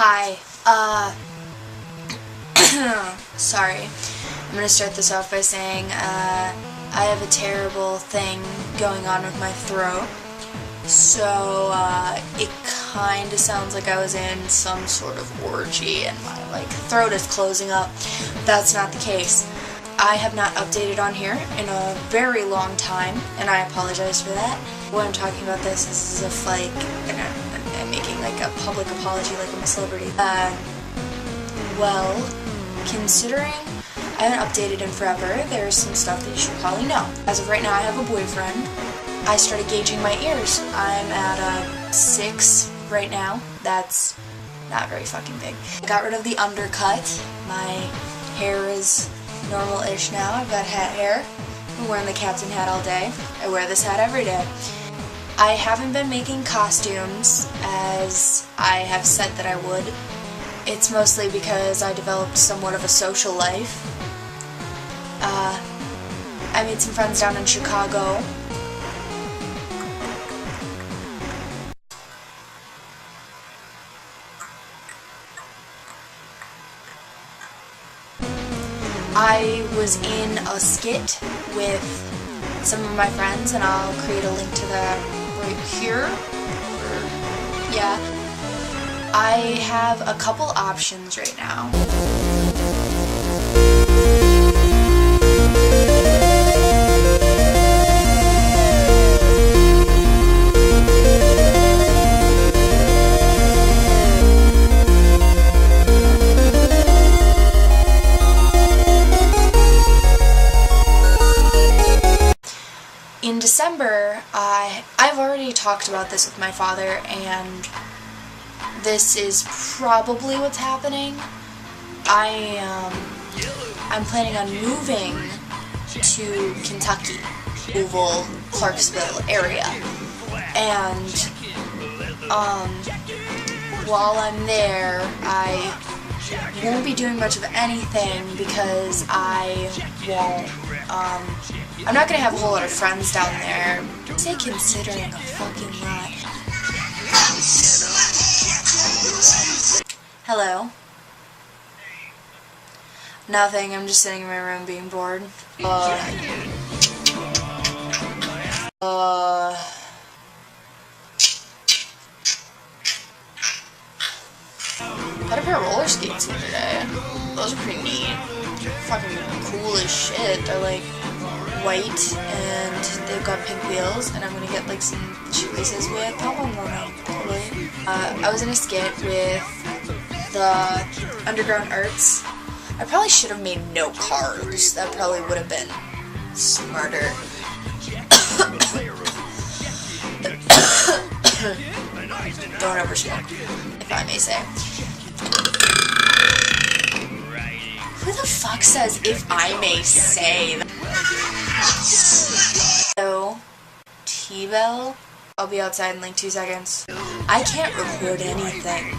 Hi, sorry. I'm gonna start this off by saying, I have a terrible thing going on with my throat. So, it kinda sounds like I was in some sort of orgy and my, throat is closing up. That's not the case. I have not updated on here in a very long time, and I apologize for that. When I'm talking about this is as if, I'm making, a public apology like I'm a celebrity. Well, considering I haven't updated in forever, there's some stuff that you should probably know. As of right now, I have a boyfriend. I started gauging my ears. I'm at a 6 right now. That's not very fucking big. I got rid of the undercut. My hair is normal-ish now. I've got hat hair. I'm wearing the captain hat all day. I wear this hat every day. I haven't been making costumes as I have said that I would. It's mostly because I developed somewhat of a social life. I made some friends down in Chicago. I was in a skit with some of my friends, and I'll create a link to that right here. Yeah. I have a couple options right now. In December, I've already talked about this with my father, and this is probably what's happening. I'm planning on moving to Kentucky, Louisville, Clarksville area, and while I'm there, I won't be doing much of anything because I won't. I'm not gonna have a whole lot of friends down there. Say considering a fucking lot. Hello. Nothing, I'm just sitting in my room being bored. Got a pair of roller skates the other day. Those are pretty neat. Fucking cool as shit. They're white and they've got pink wheels, and I'm gonna get some shoelaces with pom poms on them. Totally. I was in a skit with the Underground Arts. I probably should have made no cars. That probably would have been smarter. Don't ever smoke, if I may say. Who the fuck says "if I may say"? So, T-Bell. I'll be outside in 2 seconds. I can't record anything.